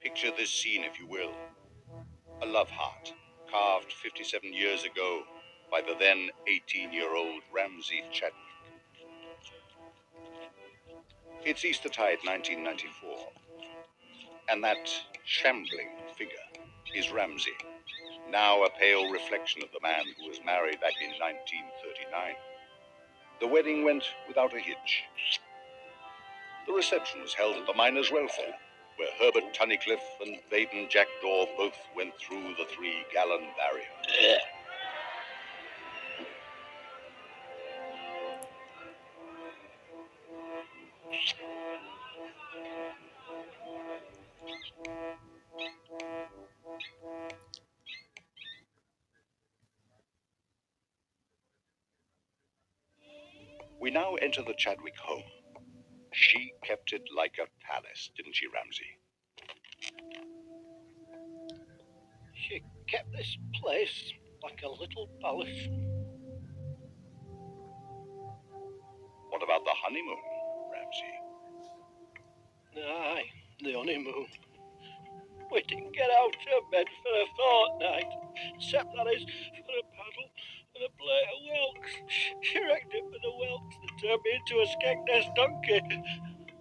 Picture this scene, if you will. A love heart, carved 57 years ago by the then 18-year-old Ramsay Chadwick. It's Eastertide 1994, and that shambling figure is Ramsay, now a pale reflection of the man who was married back in 1939. The wedding went without a hitch. The reception was held at the Miners' Welfare, where Herbert Tunnicliffe and Baden Jackdaw both went through the 3-gallon barrier. We now enter the Chadwick home. She kept it like a palace, didn't she, Ramsay? She kept this place like a little palace. What about the honeymoon, Ramsay? Aye, the honeymoon. We didn't get out of bed for a fortnight, except that is for a paddle and a plate of whelks. She wrecked it with the whelks that turned me into a Skegness donkey.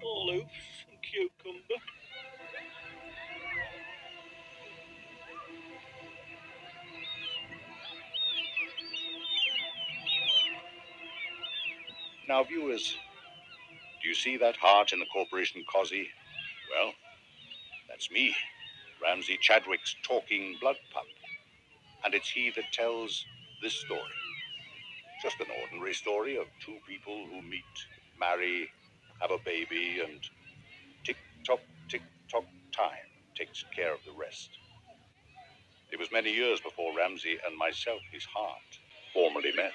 All hoofs and cucumber. Now, viewers, do you see that heart in the Corporation Cosy? Well, that's me, Ramsay Chadwick's talking blood pup. And it's he that tells this story. Just an ordinary story of two people who meet, marry, have a baby, and tick-tock, time takes care of the rest. It was many years before Ramsay and myself, his heart, formally met.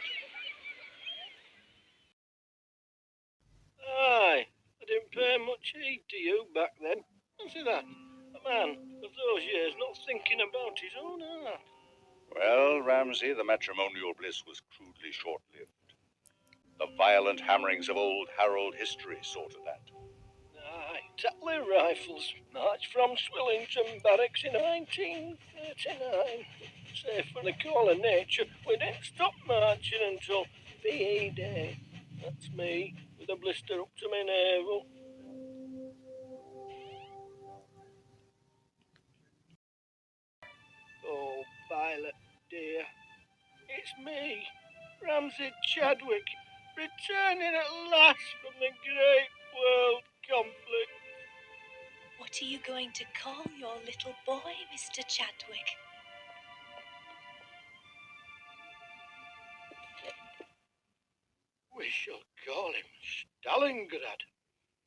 Aye, I didn't pay much heed to you back then. Fancy that. A man of those years not thinking about his own heart. Well, Ramsay, the matrimonial bliss was crudely short-lived. The violent hammerings of old Harold history saw to that. Aye, Tatley rifles marched from Swillington Barracks in 1939. Safe from the call of nature, we didn't stop marching until VE Day. That's me, with a blister up to my navel. Oh, Violet, dear, it's me, Ramsay Chadwick, returning at last from the great world conflict. What are you going to call your little boy, Mr. Chadwick? We shall call him Stalingrad,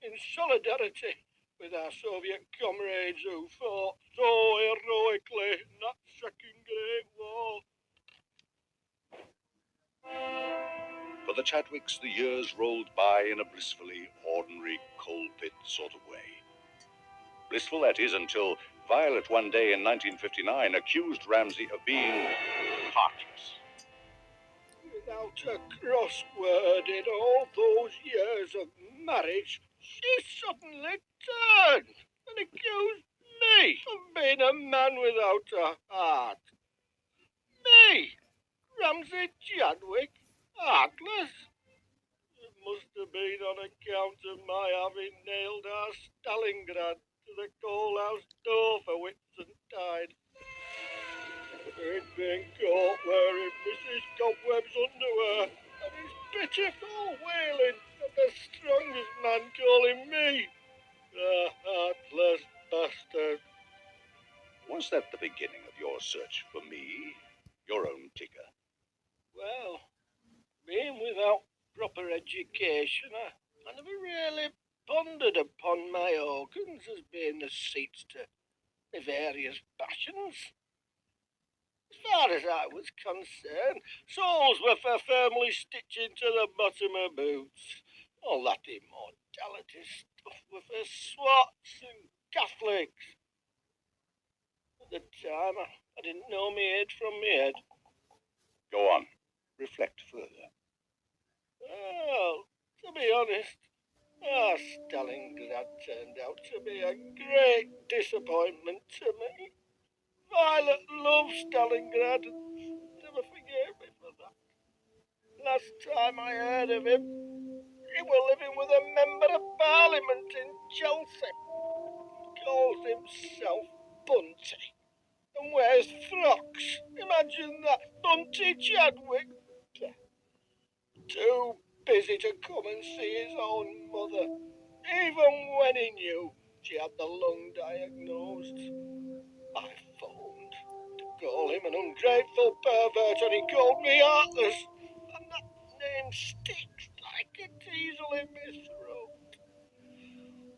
in solidarity with our Soviet comrades who fought so heroically in that second Great War. For the Chadwicks, the years rolled by in a blissfully ordinary coal pit sort of way. Blissful, that is, until Violet one day in 1959 accused Ramsay of being heartless. Without a cross word in all those years of marriage, she suddenly turned and accused me of being a man without a heart. Me, Ramsay Chadwick, heartless? It must have been on account of my having nailed our Stalingrad to the coalhouse door for Whitsuntide. He'd been caught wearing Mrs. Cobweb's underwear, and his pitiful wailing at the strongest man calling me a heartless bastard. Was that the beginning of your search for me, your own Tigger? Well, being without proper education, I never really pondered upon my organs as being the seats to my various passions. As far as I was concerned, souls were for firmly stitching to the bottom of boots. All that immortality stuff were for swats and Catholics. At the time, I didn't know me head from me head. Go on. Reflect further. Well, to be honest, Stalingrad turned out to be a great disappointment to me. Violet loved Stalingrad and never forgave me for that. Last time I heard of him, he was living with a member of parliament in Chelsea. Calls himself Bunty and wears frocks. Imagine that, Bunty Chadwick. Too busy to come and see his own mother, even when he knew she had the lung diagnosed. I phoned to call him an ungrateful pervert, and he called me heartless. And that name sticks like a teasel in my throat.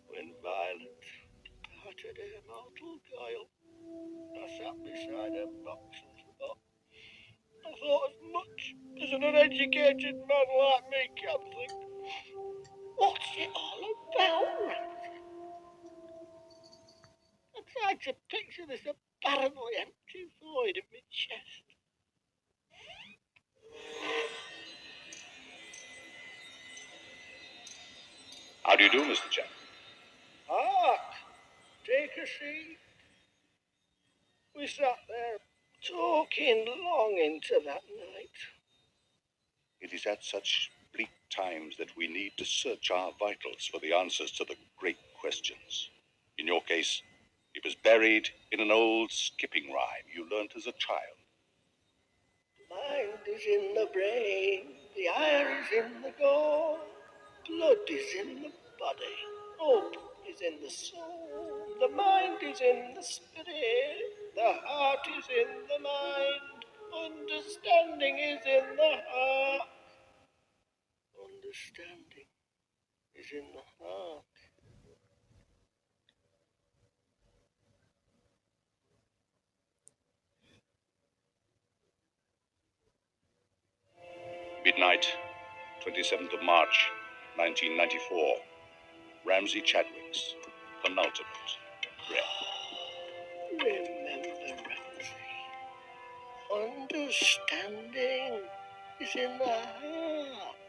When Violet departed her mortal coil, I sat beside her box and thought. I thought as much as an uneducated man like me can think. What's it all about, Ramsay? I tried to picture this apparently empty void in my chest. How do you do, Mr. Chadwick? Take a seat. We sat there talking long into that night. It is at such bleak times that we need to search our vitals for the answers to the great questions. In your case, it was buried in an old skipping rhyme you learnt as a child. The mind is in the brain, the ire is in the gore, blood is in the body, hope is in the soul, the mind is in the spirit, the heart is in the mind, understanding is in the heart. Understanding is in the heart. Midnight, 27th of March, 1994. Ramsay Chadwick's penultimate breath. Remember, Ramsay, understanding is in the heart.